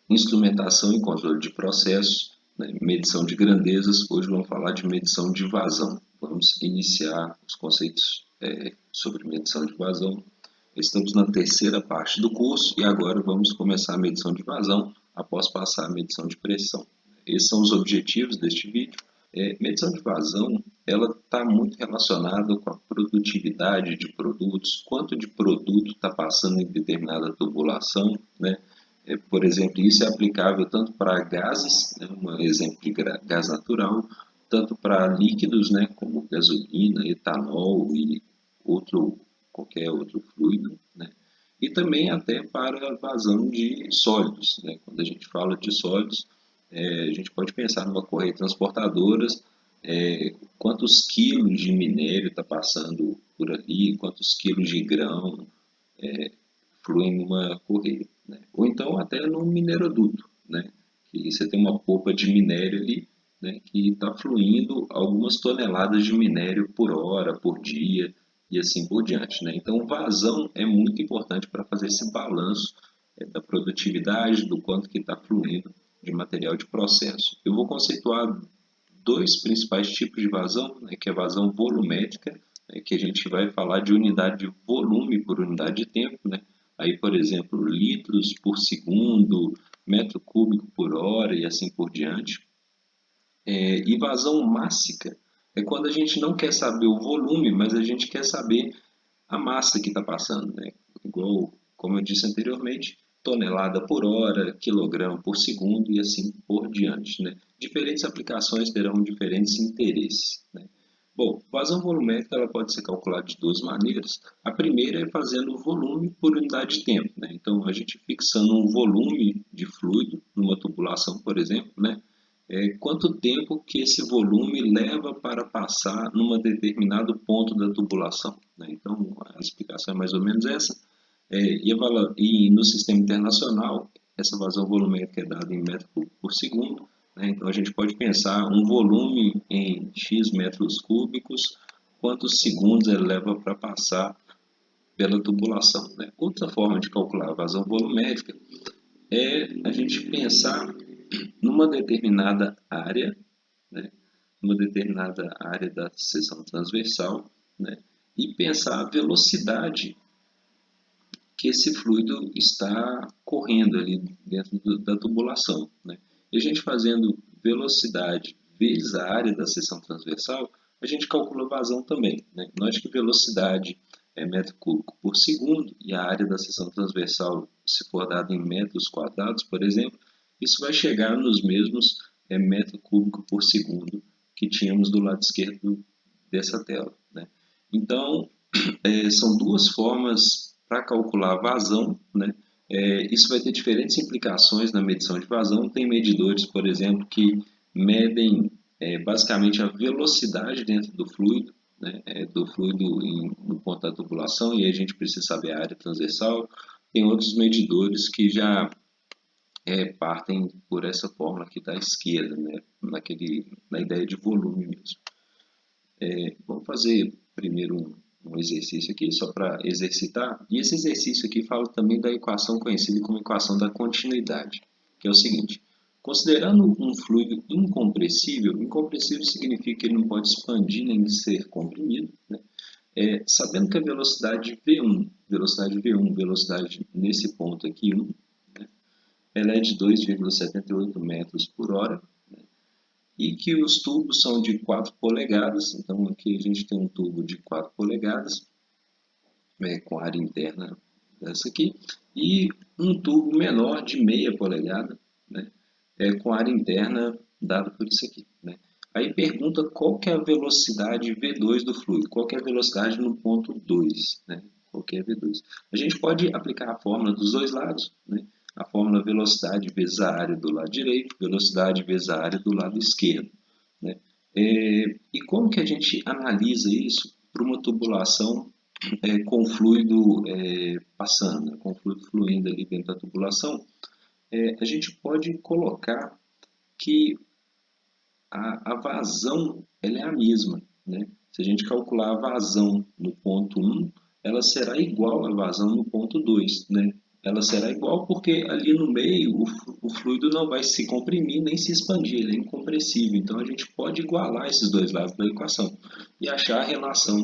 instrumentação e controle de processos, né, medição de grandezas. Hoje vamos falar de medição de vazão. Vamos iniciar os conceitos sobre medição de vazão. Estamos na terceira parte do curso e agora vamos começar a medição de vazão após passar a medição de pressão. Esses são os objetivos deste vídeo. Medição de vazão, ela está muito relacionada com a produtividade de produtos, quanto de produto está passando em determinada tubulação, né? Por exemplo, isso é aplicável tanto para gases, né, um exemplo de gás natural, tanto para líquidos, né, como gasolina, etanol e qualquer outro fluido, né, e também até para vazão de sólidos, né. Quando a gente fala de sólidos, a gente pode pensar numa correia transportadora, quantos quilos de minério está passando por ali, quantos quilos de grão fluem numa correia, né? Ou então até num mineroduto, né? Que você tem uma polpa de minério ali, né? Que está fluindo algumas toneladas de minério por hora, por dia e assim por diante, né? Então vazão é muito importante para fazer esse balanço da produtividade, do quanto que está fluindo de material de processo. Eu vou conceituar dois principais tipos de vazão, né, que é a vazão volumétrica, né, que a gente vai falar de unidade de volume por unidade de tempo, né? Aí, por exemplo, litros por segundo, metro cúbico por hora e assim por diante. E vazão mássica é quando a gente não quer saber o volume, mas a gente quer saber a massa que está passando, né? Igual, como eu disse anteriormente, tonelada por hora, quilograma por segundo e assim por diante, né? Diferentes aplicações terão diferentes interesses, né? Bom, vazão volumétrica ela pode ser calculada de duas maneiras. A primeira é fazendo o volume por unidade de tempo, né? Então, a gente fixando um volume de fluido numa tubulação, por exemplo, né? Quanto tempo que esse volume leva para passar num determinado ponto da tubulação, né? Então, a explicação é mais ou menos essa. E no sistema internacional, essa vazão volumétrica é dada em metro cúbico por segundo, né? Então, a gente pode pensar um volume em X metros cúbicos, quantos segundos ele leva para passar pela tubulação, né? Outra forma de calcular a vazão volumétrica é a gente pensar numa determinada área, né, numa determinada área da seção transversal, né, e pensar a velocidade que esse fluido está correndo ali dentro da tubulação, né. E a gente fazendo velocidade vezes a área da seção transversal, a gente calcula a vazão também, né. Note que velocidade é metro cúbico por segundo e a área da seção transversal, se for dada em metros quadrados, por exemplo, isso vai chegar nos mesmos metro cúbico por segundo que tínhamos do lado esquerdo dessa tela, né? Então, são duas formas para calcular a vazão, né? Isso vai ter diferentes implicações na medição de vazão. Tem medidores, por exemplo, que medem basicamente a velocidade dentro do fluido, né? Do fluido no ponto da tubulação, e aí a gente precisa saber a área transversal. Tem outros medidores que já partem por essa fórmula aqui da esquerda, né? Na ideia de volume mesmo. Vamos fazer primeiro um exercício aqui, só para exercitar. E esse exercício aqui fala também da equação conhecida como equação da continuidade, que é o seguinte: considerando um fluido incompressível, incompressível significa que ele não pode expandir nem ser comprimido, né? Sabendo que a velocidade V1, velocidade nesse ponto aqui, 1, né? Ela é de 2,78 metros por hora, né? E que os tubos são de 4 polegadas, então aqui a gente tem um tubo de 4 polegadas, com área interna dessa aqui, e um tubo menor de meia polegada, né, com área interna dada por isso aqui, né. Aí pergunta qual que é a velocidade V2 do fluido, qual que é a velocidade no ponto 2, né, qual que é V2. A gente pode aplicar a fórmula dos dois lados, né, a fórmula velocidade vezes a área do lado direito, velocidade vezes a área do lado esquerdo, né. E como que a gente analisa isso para uma tubulação com fluido passando, né, com fluido fluindo ali dentro da tubulação? A gente pode colocar que a vazão ela é a mesma, né? Se a gente calcular a vazão no ponto 1, ela será igual à vazão no ponto 2, né? ela será igual porque ali no meio o fluido não vai se comprimir nem se expandir, ele é incompressível. Então a gente pode igualar esses dois lados da equação e achar a relação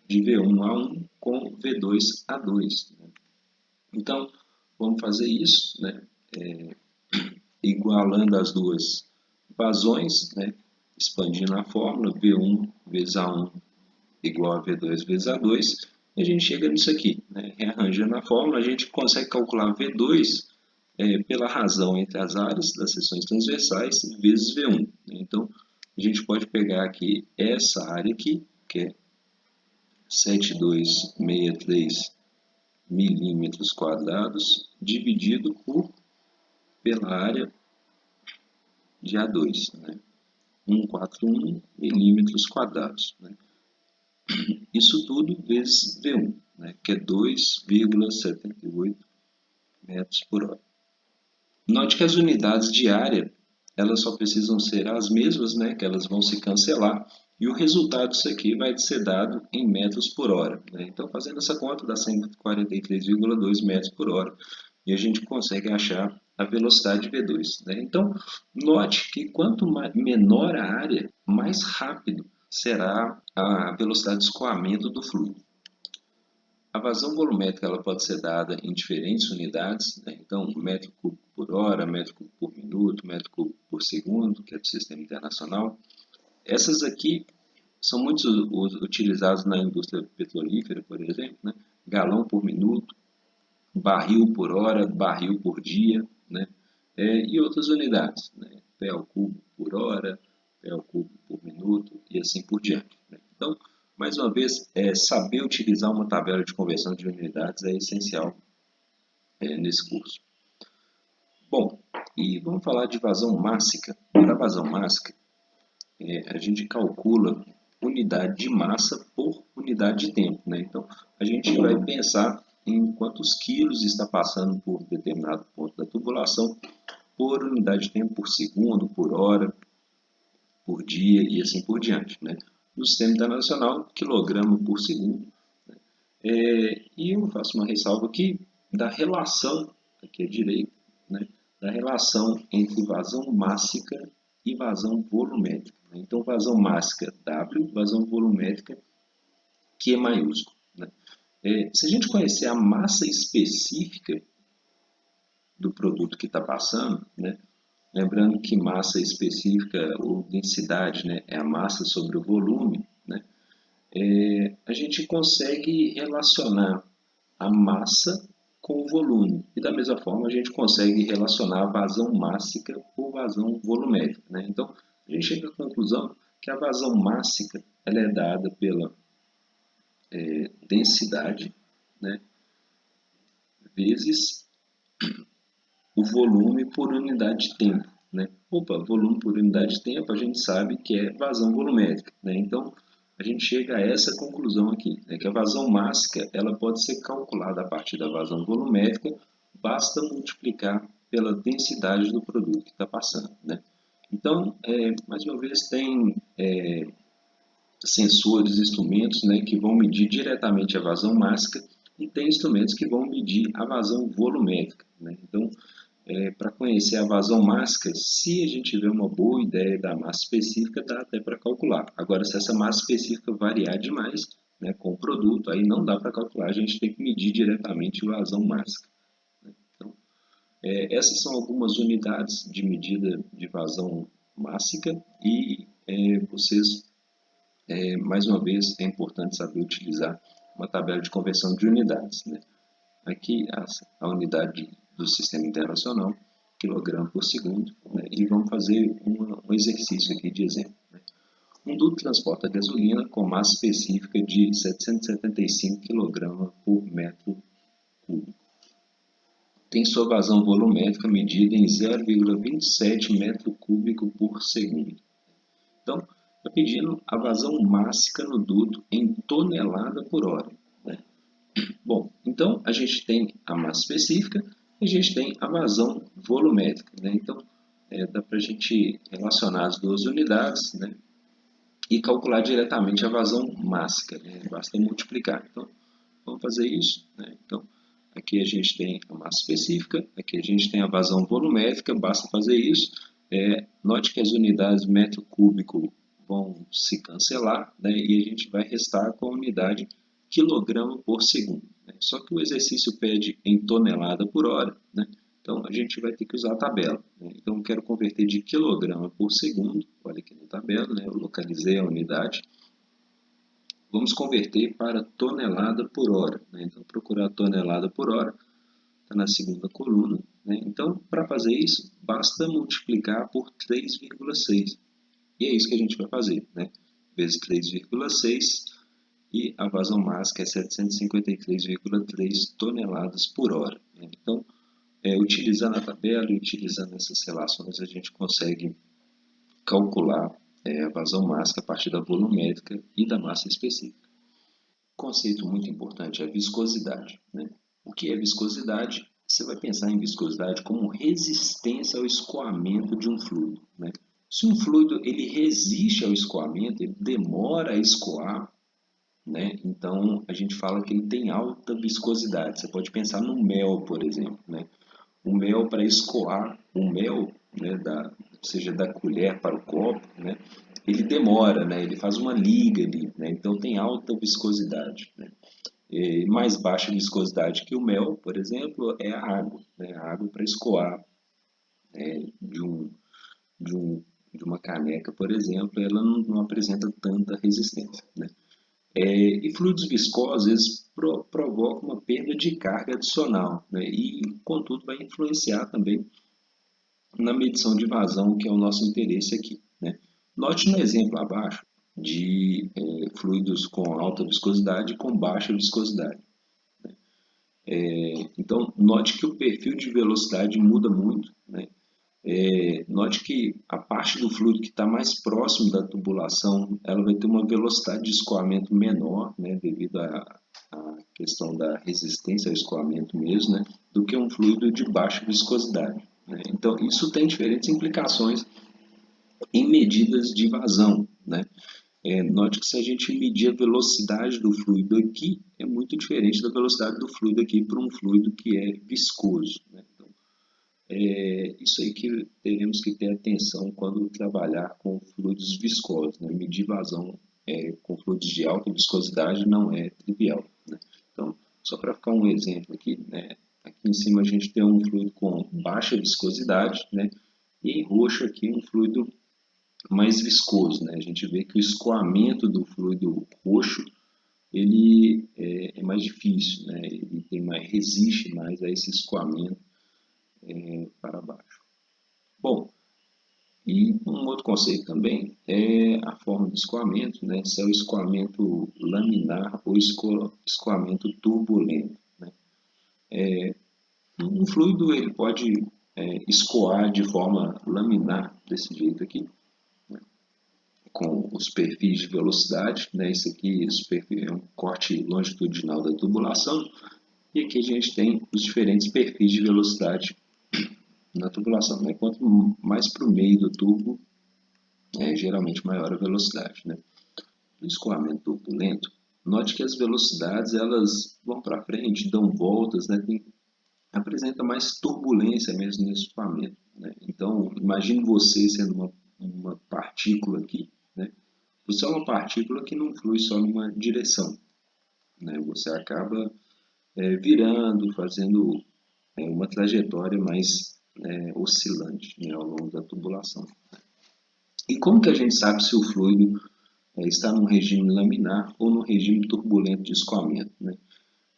de V1A1 com V2A2. Né? Então vamos fazer isso, né? Igualando as duas vazões, né? Expandindo a fórmula, V1 vezes A1 igual a V2 vezes A2, e a gente chega nisso aqui, né? Rearranjando a fórmula, a gente consegue calcular V2 pela razão entre as áreas das seções transversais vezes V1. Né? Então, a gente pode pegar aqui essa área aqui, que é 7263 milímetros quadrados, dividido pela área de A2, né? 141 milímetros quadrados. Né? Isso tudo vezes V1, né? Que é 2,78 metros por hora. Note que as unidades de área, elas só precisam ser as mesmas, né? Que elas vão se cancelar. E o resultado disso aqui vai ser dado em metros por hora. Né? Então, fazendo essa conta, dá 143,2 metros por hora. E a gente consegue achar a velocidade V2. Né? Então, note que quanto menor a área, mais rápido será a velocidade de escoamento do fluido. A vazão volumétrica ela pode ser dada em diferentes unidades, né? Então, metro cúbico por hora, metro cúbico por minuto, metro cúbico por segundo, que é do Sistema Internacional. Essas aqui são muito utilizadas na indústria petrolífera, por exemplo, né? Galão por minuto, barril por hora, barril por dia, né? E outras unidades, né? Pé ao cubo por hora, pé ao cubo por minuto e assim por diante. Né? Então, mais uma vez, saber utilizar uma tabela de conversão de unidades é essencial nesse curso. Bom, e vamos falar de vazão mássica. Para a vazão mássica, a gente calcula unidade de massa por unidade de tempo. Né? Então, a gente vai pensar em quantos quilos está passando por determinado ponto da tubulação, por unidade de tempo, por segundo, por hora, por dia e assim por diante. Né? No Sistema Internacional, quilograma por segundo. Né? E eu faço uma ressalva aqui da relação, aqui à direita, né? Da relação entre vazão mássica e vazão volumétrica. Né? Então, vazão mássica W, vazão volumétrica Q maiúsculo. Né? Se a gente conhecer a massa específica do produto que está passando, né? Lembrando que massa específica ou densidade, né, é a massa sobre o volume, né, a gente consegue relacionar a massa com o volume. E da mesma forma a gente consegue relacionar a vazão mássica com vazão volumétrica. Né? Então a gente chega à conclusão que a vazão mássica ela é dada pela densidade, né, vezes o volume por unidade de tempo. Né? Volume por unidade de tempo a gente sabe que é vazão volumétrica. Né? Então, a gente chega a essa conclusão aqui, né? Que a vazão mássica ela pode ser calculada a partir da vazão volumétrica, basta multiplicar pela densidade do produto que está passando. Né? Então, mais uma vez, tem sensores, instrumentos, né, que vão medir diretamente a vazão mássica e tem instrumentos que vão medir a vazão volumétrica. Né? Então, para conhecer a vazão mássica, se a gente tiver uma boa ideia da massa específica, dá até para calcular. Agora, se essa massa específica variar demais, né, com o produto, aí não dá para calcular, a gente tem que medir diretamente a vazão mássica. Né? Então, essas são algumas unidades de medida de vazão mássica e vocês, mais uma vez, é importante saber utilizar uma tabela de conversão de unidades. Né? Aqui a unidade do Sistema Internacional, quilograma por segundo, né? E vamos fazer um exercício aqui de exemplo. Né? Um duto transporta gasolina com massa específica de 775 kg por metro cúbico. Tem sua vazão volumétrica medida em 0,27 metro cúbico por segundo. Então, está pedindo a vazão mássica no duto em tonelada por hora. Né? Bom, então a gente tem a massa específica e a gente tem a vazão volumétrica. Né? Então, dá para a gente relacionar as duas unidades, né? E calcular diretamente a vazão mássica. Né? Basta multiplicar. Então, vamos fazer isso. Né? Então, aqui a gente tem a massa específica, aqui a gente tem a vazão volumétrica, basta fazer isso. Note que as unidades metro cúbico vão se cancelar, né, e a gente vai restar com a unidade quilograma por segundo. Né? Só que o exercício pede em tonelada por hora, né? Então a gente vai ter que usar a tabela. Né? Então eu quero converter de quilograma por segundo, olha aqui na tabela, né? Eu localizei a unidade. Vamos converter para tonelada por hora. Né? Então procurar tonelada por hora, está na segunda coluna. Né? Então para fazer isso, basta multiplicar por 3,6. E é isso que a gente vai fazer, né? Vezes 3,6 e a vazão máxima é 753,3 toneladas por hora. Né? Então, utilizando a tabela e utilizando essas relações, a gente consegue calcular a vazão máxima a partir da volumétrica e da massa específica. Conceito muito importante é a viscosidade. Né? O que é viscosidade? Você vai pensar em viscosidade como resistência ao escoamento de um fluido. Né? Se um fluido ele resiste ao escoamento, ele demora a escoar, né? Então a gente fala que ele tem alta viscosidade. Você pode pensar no mel, por exemplo. Né? O mel, para escoar o mel, né, seja da colher para o copo, né, ele demora, né, ele faz uma liga ali, né, então tem alta viscosidade. Né. Mais baixa viscosidade que o mel, por exemplo, é a água. Né, a água para escoar de, um, de, um, de uma caneca, por exemplo, ela não apresenta tanta resistência. Né. E fluidos viscosos, eles provocam uma perda de carga adicional, né, e, contudo, vai influenciar também na medição de vazão, que é o nosso interesse aqui. Né? Note no exemplo abaixo de fluidos com alta viscosidade e com baixa viscosidade. Então, note que o perfil de velocidade muda muito. Né? Note que a parte do fluido que está mais próximo da tubulação, ela vai ter uma velocidade de escoamento menor, né, devido à questão da resistência ao escoamento mesmo, né, do que um fluido de baixa viscosidade. Né? Então, isso tem diferentes implicações em medidas de vazão. Né? Note que se a gente medir a velocidade do fluido aqui, é muito diferente da velocidade do fluido aqui para um fluido que é viscoso. Né? Então, isso aí que teremos que ter atenção quando trabalhar com fluidos viscosos. Né? Medir vazão com fluidos de alta viscosidade não é trivial. Né? Então, só para ficar um exemplo aqui, né? Aqui em cima a gente tem um fluido com baixa viscosidade, né? E em roxo aqui um fluido mais viscoso. Né? A gente vê que o escoamento do fluido roxo ele é mais difícil, né? Ele resiste mais a esse escoamento para baixo. Bom, e um outro conceito também é a forma de escoamento, né? Se é o escoamento laminar ou escoamento turbulento. Né? Um fluido ele pode escoar de forma laminar, desse jeito aqui, né? Com os perfis de velocidade. Né? Isso aqui é um corte longitudinal da tubulação, e aqui a gente tem os diferentes perfis de velocidade na tubulação. Né? Quanto mais para o meio do tubo, geralmente maior a velocidade. Né? No escoamento turbulento, note que as velocidades elas vão para frente, dão voltas, né? Apresenta mais turbulência mesmo nesse escoamento. Né? Então, imagine você sendo uma partícula aqui. Né? Você é uma partícula que não flui só numa direção. Né? Você acaba virando, fazendo uma trajetória mais oscilante, né, ao longo da tubulação. E como que a gente sabe se o fluido está num regime laminar ou no regime turbulento de escoamento? Né?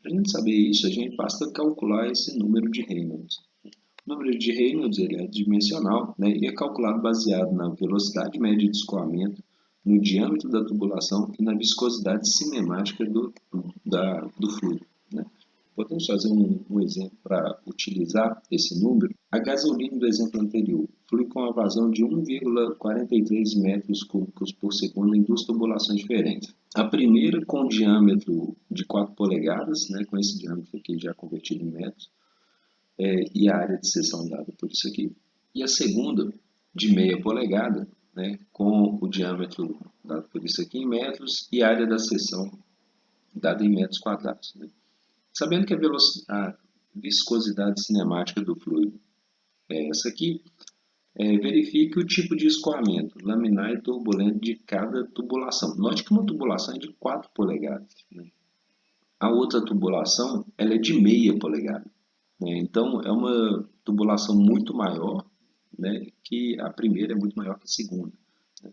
Para a gente saber isso, a gente basta calcular esse número de Reynolds. O número de Reynolds ele é dimensional, né, e é calculado baseado na velocidade média de escoamento, no diâmetro da tubulação e na viscosidade cinemática do fluido. Né? Podemos fazer um exemplo para utilizar esse número. A gasolina do exemplo anterior flui com a vazão de 1,43 metros cúbicos por segundo em duas tubulações diferentes. A primeira com diâmetro de 4 polegadas, né, com esse diâmetro aqui já convertido em metros, e a área de seção dada por isso aqui. E a segunda de meia polegada, né, com o diâmetro dado por isso aqui em metros e a área da seção dada em metros quadrados. Né? Sabendo que viscosidade cinemática do fluido é essa aqui. Verifique o tipo de escoamento laminar e turbulento de cada tubulação. Note que uma tubulação é de 4 polegadas, né? A outra tubulação ela é de meia polegada, né? Então é uma tubulação muito maior, né? Que a primeira é muito maior que a segunda, né?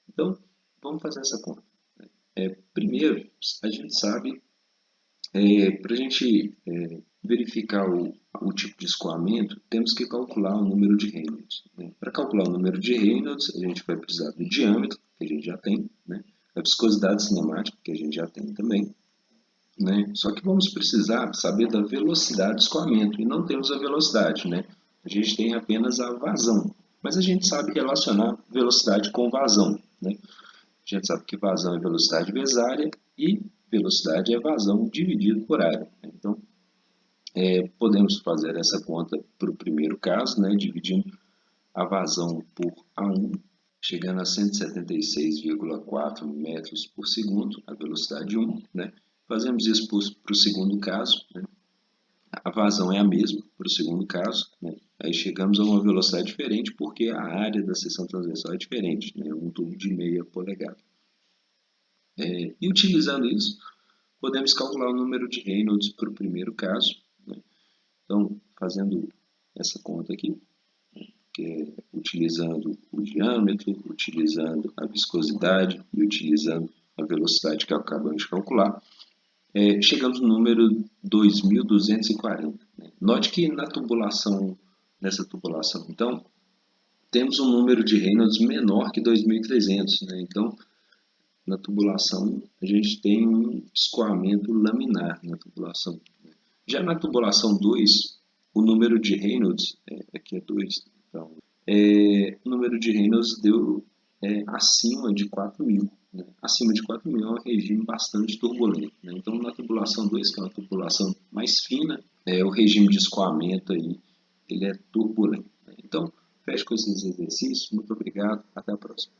Então vamos fazer essa conta. Primeiro, a gente sabe, para a gente verificar o tipo de escoamento, temos que calcular o número de Reynolds, né? Para calcular o número de Reynolds, a gente vai precisar do diâmetro, que a gente já tem, né? A viscosidade cinemática, que a gente já tem também, né? Só que vamos precisar saber da velocidade de escoamento, e não temos a velocidade, né? A gente tem apenas a vazão, mas a gente sabe relacionar velocidade com vazão, né? A gente sabe que vazão é velocidade vezes área e velocidade é vazão dividido por área. Então, podemos fazer essa conta para o primeiro caso, né, dividindo a vazão por A1, chegando a 176,4 metros por segundo, a velocidade 1. Né? Fazemos isso para o segundo caso, né? A vazão é a mesma para o segundo caso, né? Aí chegamos a uma velocidade diferente porque a área da seção transversal é diferente, né? Um tubo de meia polegada. E utilizando isso, podemos calcular o número de Reynolds para o primeiro caso, né? Então, fazendo essa conta aqui, que é utilizando o diâmetro, utilizando a viscosidade e utilizando a velocidade que acabamos de calcular, chegamos no número 2.240. Né? Note que nessa tubulação, então, temos um número de Reynolds menor que 2.300. Né? Então, na tubulação, a gente tem um escoamento laminar na tubulação. Já na tubulação 2, o número de Reynolds, aqui é 2, então, o número de Reynolds deu acima de 4.000. Né? Acima de 4.000 é um regime bastante turbulento. Né? Então, na tubulação 2, que é uma tubulação mais fina, o regime de escoamento aí, ele é turbulento. Né? Então, feche com esses exercícios. Muito obrigado. Até a próxima.